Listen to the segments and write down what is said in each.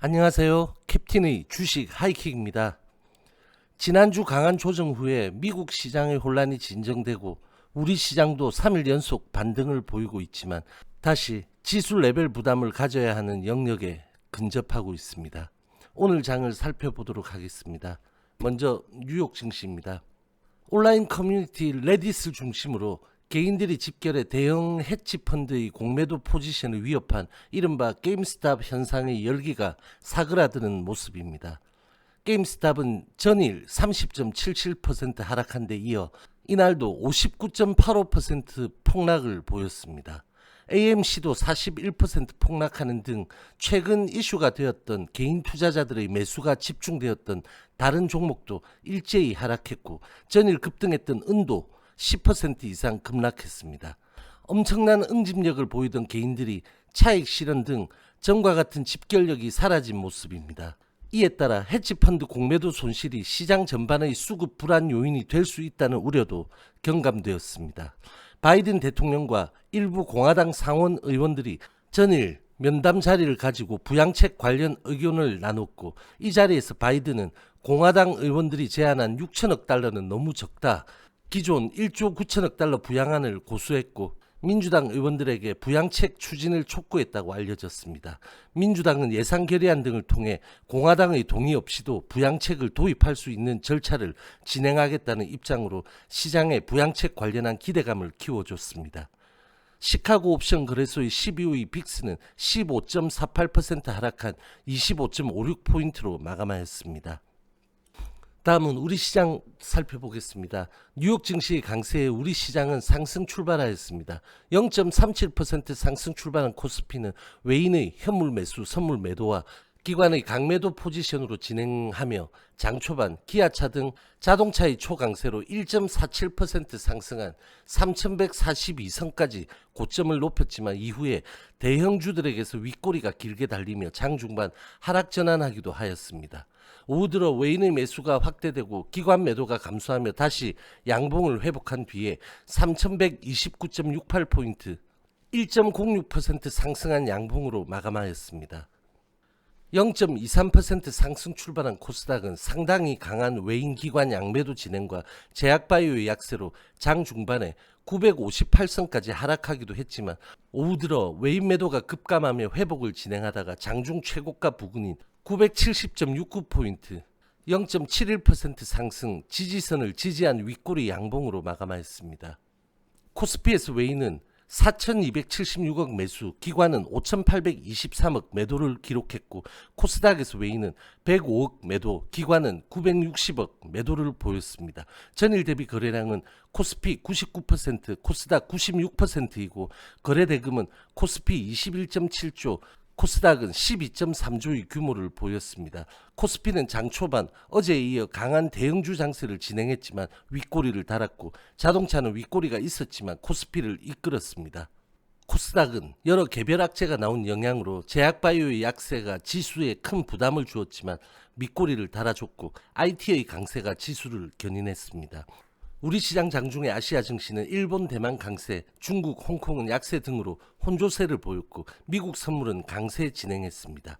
안녕하세요. 캡틴의 주식 하이킥입니다. 지난주 강한 조정 후에 미국 시장의 혼란이 진정되고 우리 시장도 3일 연속 반등을 보이고 있지만 다시 지수 레벨 부담을 가져야 하는 영역에 근접하고 있습니다. 오늘 장을 살펴보도록 하겠습니다. 먼저 뉴욕 증시입니다. 온라인 커뮤니티 레딧을 중심으로 개인들이 집결해 대형 헤지펀드의 공매도 포지션을 위협한 이른바 게임스탑 현상의 열기가 사그라드는 모습입니다. 게임스탑은 전일 30.77% 하락한 데 이어 이날도 59.85% 폭락을 보였습니다. AMC도 41% 폭락하는 등 최근 이슈가 되었던 개인 투자자들의 매수가 집중되었던 다른 종목도 일제히 하락했고 전일 급등했던 은도 10% 이상 급락했습니다. 엄청난 응집력을 보이던 개인들이 차익 실현 등 전과 같은 집결력이 사라진 모습입니다. 이에 따라 헤지펀드 공매도 손실이 시장 전반의 수급 불안 요인이 될 수 있다는 우려도 경감되었습니다. 바이든 대통령과 일부 공화당 상원 의원들이 전일 면담 자리를 가지고 부양책 관련 의견을 나눴고 이 자리에서 바이든은 공화당 의원들이 제안한 6천억 달러는 너무 적다. 기존 1조 9천억 달러 부양안을 고수했고 민주당 의원들에게 부양책 추진을 촉구했다고 알려졌습니다. 민주당은 예산 결의안 등을 통해 공화당의 동의 없이도 부양책을 도입할 수 있는 절차를 진행하겠다는 입장으로 시장에 부양책 관련한 기대감을 키워줬습니다. 시카고 옵션 거래소의 12위 빅스는 15.48% 하락한 25.56포인트로 마감하였습니다. 다음은 우리 시장 살펴보겠습니다. 뉴욕 증시의 강세에 우리 시장은 상승 출발하였습니다. 0.37% 상승 출발한 코스피는 외인의 현물 매수, 선물 매도와 기관의 강매도 포지션으로 진행하며 장 초반 기아차 등 자동차의 초강세로 1.47% 상승한 3142선까지 고점을 높였지만 이후에 대형주들에게서 윗꼬리가 길게 달리며 장 중반 하락 전환하기도 하였습니다. 오후 들어 외인의 매수가 확대되고 기관 매도가 감소하며 다시 양봉을 회복한 뒤에 3129.68포인트 1.06% 상승한 양봉으로 마감하였습니다. 0.23% 상승 출발한 코스닥은 상당히 강한 외인 기관 양매도 진행과 제약바이오의 약세로 장 중반에 958선까지 하락하기도 했지만 오후 들어 외인 매도가 급감하며 회복을 진행하다가 장중 최고가 부근인 970.69포인트 0.71% 상승 지지선을 지지한 윗꼬리 양봉으로 마감하였습니다. 코스피에서 외인은 4,276억 매수, 기관은 5,823억 매도를 기록했고 코스닥에서 외인은 105억 매도, 기관은 960억 매도를 보였습니다. 전일 대비 거래량은 코스피 99%, 코스닥 96%이고 거래 대금은 코스피 21.7조, 코스닥은 12.3조의 규모를 보였습니다. 코스피는 장 초반 어제에 이어 강한 대형주 장세를 진행했지만 윗꼬리를 달았고 자동차는 윗꼬리가 있었지만 코스피를 이끌었습니다. 코스닥은 여러 개별 악재가 나온 영향으로 제약바이오의 약세가 지수에 큰 부담을 주었지만 밑꼬리를 달아줬고 IT의 강세가 지수를 견인했습니다. 우리 시장 장중의 아시아 증시는 일본, 대만 강세, 중국, 홍콩은 약세 등으로 혼조세를 보였고 미국 선물은 강세 진행했습니다.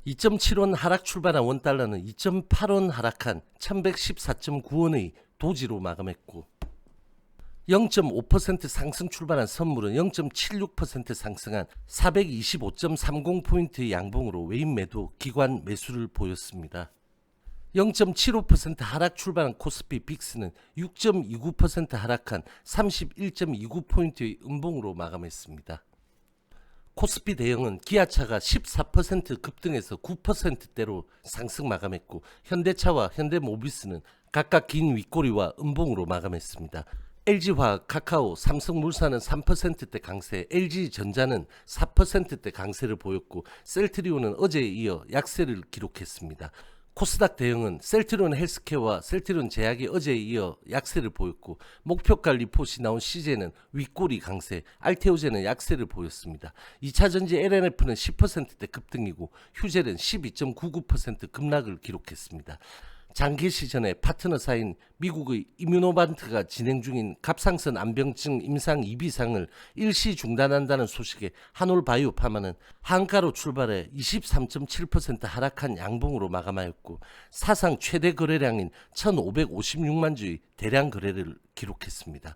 2.7원 하락 출발한 원달러는 2.8원 하락한 1114.9원의 도지로 마감했고 0.5% 상승 출발한 선물은 0.76% 상승한 425.30포인트의 양봉으로 외인 매도, 기관 매수를 보였습니다. 0.75% 하락 출발한 코스피 빅스는 6.29% 하락한 31.29포인트의 음봉으로 마감했습니다. 코스피 대형은 기아차가 14% 급등해서 9%대로 상승 마감했고 현대차와 현대모비스는 각각 긴 윗꼬리와 음봉으로 마감했습니다. LG화학, 카카오, 삼성물산은 3%대 강세, LG전자는 4%대 강세를 보였고 셀트리온은 어제에 이어 약세를 기록했습니다. 코스닥 대형은 셀트리온 헬스케어와 셀트리온 제약이 어제에 이어 약세를 보였고 목표가 리포트이 나온 CJ는 윗꼬리 강세, 알테오제는 약세를 보였습니다. 2차전지 LNF는 10%대 급등이고 휴젤은 12.99% 급락을 기록했습니다. 장 개시 전에 파트너사인 미국의 이뮤노반트가 진행 중인 갑상선 암병증 임상 2비상을 일시 중단한다는 소식에 한올바이오파마는 한가로 출발해 23.7% 하락한 양봉으로 마감하였고 사상 최대 거래량인 1,556만 주의 대량 거래를 기록했습니다.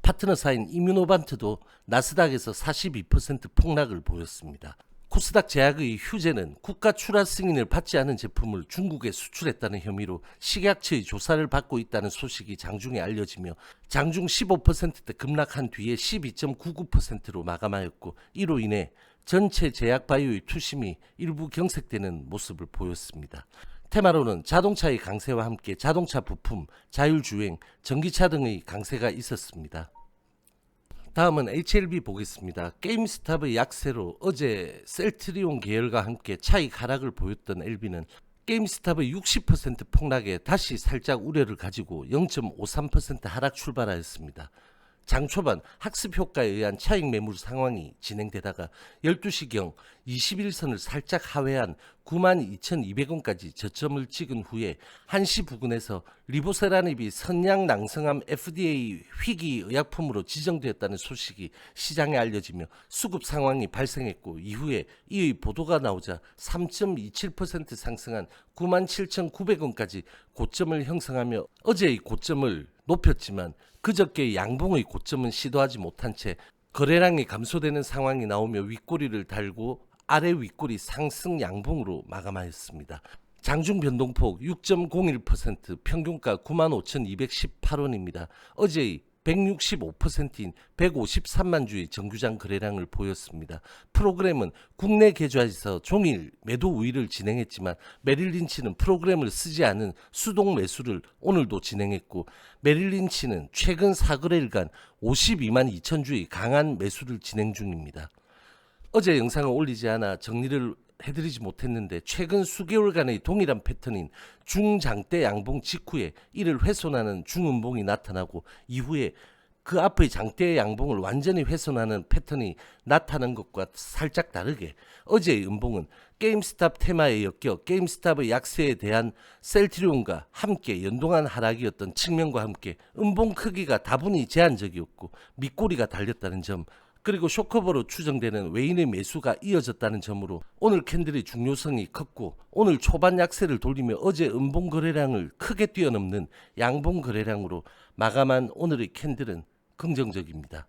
파트너사인 이뮤노반트도 나스닥에서 42% 폭락을 보였습니다. 코스닥 제약의 휴재는 국가 출하 승인을 받지 않은 제품을 중국에 수출했다는 혐의로 식약처의 조사를 받고 있다는 소식이 장중에 알려지며 장중 15%대 급락한 뒤에 12.99%로 마감하였고 이로 인해 전체 제약바이오의 투심이 일부 경색되는 모습을 보였습니다. 테마로는 자동차의 강세와 함께 자동차 부품, 자율주행, 전기차 등의 강세가 있었습니다. 다음은 HLB 보겠습니다. 게임스탑의 약세로 어제 셀트리온 계열과 함께 차익 하락을 보였던 LB는 게임스탑의 60% 폭락에 다시 살짝 우려를 가지고 0.53% 하락 출발하였습니다. 장 초반 학습 효과에 의한 차익 매물 상황이 진행되다가 12시경 21선을 살짝 하회한 92,200원까지 저점을 찍은 후에 1시 부근에서 리보세라닙이 선양낭성암 FDA 희귀 의약품으로 지정되었다는 소식이 시장에 알려지며 수급 상황이 발생했고 이후에 이의 보도가 나오자 3.27% 상승한 97,900원까지 고점을 형성하며 어제의 고점을 높였지만 그저께 양봉의 고점은 시도하지 못한 채 거래량이 감소되는 상황이 나오며 윗꼬리를 달고 아래 윗꼬리 상승 양봉으로 마감하였습니다. 장중 변동폭 6.01%, 평균가 95,218원입니다. 어제의 165%인 153만 주의 정규장 거래량을 보였습니다. 프로그램은 국내 계좌에서 종일 매도 우위를 진행했지만 메릴린치는 프로그램을 쓰지 않은 수동 매수를 오늘도 진행했고 메릴린치는 최근 4거래일간 52만 2천 주의 강한 매수를 진행 중입니다. 어제 영상을 올리지 않아 정리를 해드리지 못했는데 최근 수개월간의 동일한 패턴인 중장대 양봉 직후에 이를 훼손하는 중음봉이 나타나고 이후에 그 앞의 장대 양봉을 완전히 훼손하는 패턴이 나타난 것과 살짝 다르게 어제의 음봉은 게임스탑 테마에 엮여 게임스탑의 약세에 대한 셀트리온과 함께 연동한 하락이었던 측면과 함께 음봉 크기가 다분히 제한적이었고 밑꼬리가 달렸다는 점 그리고 쇼커버로 추정되는 외인의 매수가 이어졌다는 점으로 오늘 캔들의 중요성이 컸고 오늘 초반 약세를 돌리며 어제 음봉 거래량을 크게 뛰어넘는 양봉 거래량으로 마감한 오늘의 캔들은 긍정적입니다.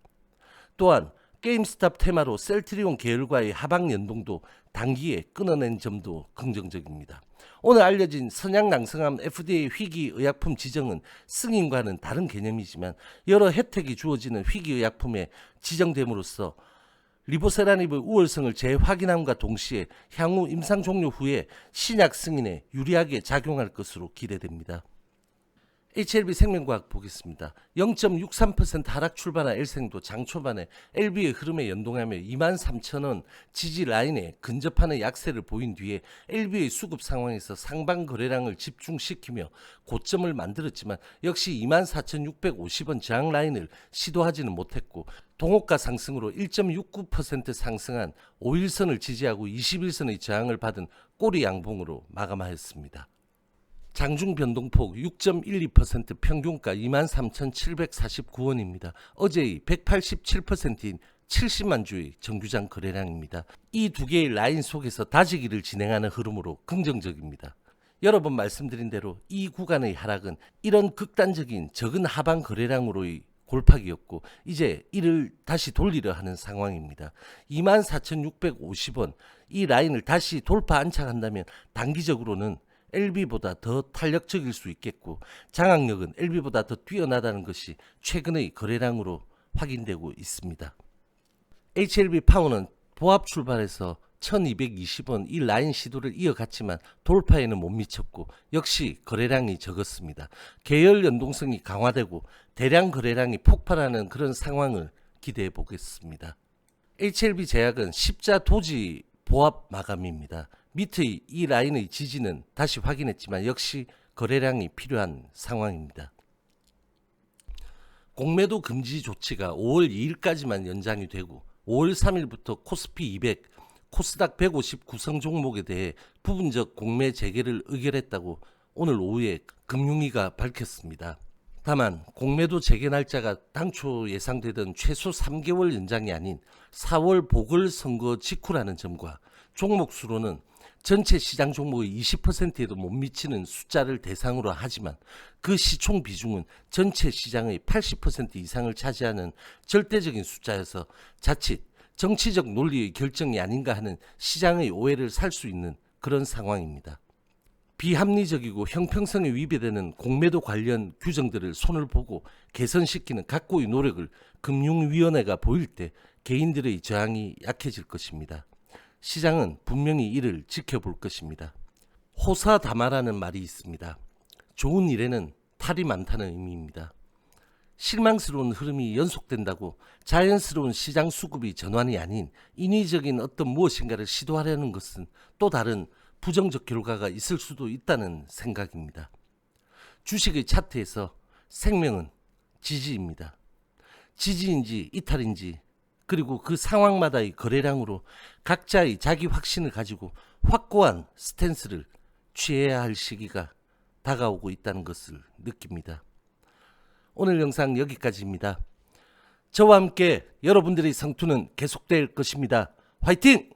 또한 게임스탑 테마로 셀트리온 계열과의 하방 연동도 단기에 끊어낸 점도 긍정적입니다. 오늘 알려진 선양낭성암 FDA 희귀 의약품 지정은 승인과는 다른 개념이지만 여러 혜택이 주어지는 희귀 의약품에 지정됨으로써 리보세라닙의 우월성을 재확인함과 동시에 향후 임상 종료 후에 신약 승인에 유리하게 작용할 것으로 기대됩니다. HLB 생명과학 보겠습니다. 0.63% 하락 출발한 L생도 장 초반에 LB의 흐름에 연동하며 23,000원 지지 라인에 근접하는 약세를 보인 뒤에 LB의 수급 상황에서 상방 거래량을 집중시키며 고점을 만들었지만 역시 24,650원 저항 라인을 시도하지는 못했고 동호가 상승으로 1.69% 상승한 5일선을 지지하고 21선의 저항을 받은 꼬리 양봉으로 마감하였습니다. 장중 변동폭 6.12%, 평균가 23,749원입니다. 어제의 187%인 70만 주의 정규장 거래량입니다. 이 두 개의 라인 속에서 다지기를 진행하는 흐름으로 긍정적입니다. 여러 번 말씀드린 대로 이 구간의 하락은 이런 극단적인 적은 하방 거래량으로의 골팍이었고 이제 이를 다시 돌리려 하는 상황입니다. 24,650원 이 라인을 다시 돌파 안착한다면 단기적으로는 LB보다 더 탄력적일 수 있겠고 장악력은 LB보다 더 뛰어나다는 것이 최근의 거래량으로 확인되고 있습니다. HLB 파워는 보합 출발해서 1220원 이 라인 시도를 이어갔지만 돌파에는 못 미쳤고 역시 거래량이 적었습니다. 계열 연동성이 강화되고 대량 거래량이 폭발하는 그런 상황을 기대해 보겠습니다. HLB 제약은 십자 도지 보합 마감입니다. 밑의 이 라인의 지지는 다시 확인했지만 역시 거래량이 필요한 상황입니다. 공매도 금지 조치가 5월 2일까지만 연장이 되고 5월 3일부터 코스피 200, 코스닥 150 구성 종목에 대해 부분적 공매 재개를 의결했다고 오늘 오후에 금융위가 밝혔습니다. 다만 공매도 재개 날짜가 당초 예상되던 최소 3개월 연장이 아닌 4월 보궐선거 직후라는 점과 종목 수로는 전체 시장 종목의 20%에도 못 미치는 숫자를 대상으로 하지만 그 시총 비중은 전체 시장의 80% 이상을 차지하는 절대적인 숫자여서 자칫 정치적 논리의 결정이 아닌가 하는 시장의 오해를 살 수 있는 그런 상황입니다. 비합리적이고 형평성에 위배되는 공매도 관련 규정들을 손을 보고 개선시키는 각고의 노력을 금융위원회가 보일 때 개인들의 저항이 약해질 것입니다. 시장은 분명히 이를 지켜볼 것입니다. 호사다마라는 말이 있습니다. 좋은 일에는 탈이 많다는 의미입니다. 실망스러운 흐름이 연속된다고 자연스러운 시장 수급이 전환이 아닌 인위적인 어떤 무엇인가를 시도하려는 것은 또 다른 부정적 결과가 있을 수도 있다는 생각입니다. 주식의 차트에서 생명은 지지입니다. 지지인지 이탈인지 그리고 그 상황마다의 거래량으로 각자의 자기 확신을 가지고 확고한 스탠스를 취해야 할 시기가 다가오고 있다는 것을 느낍니다. 오늘 영상 여기까지입니다. 저와 함께 여러분들의 성투는 계속될 것입니다. 화이팅!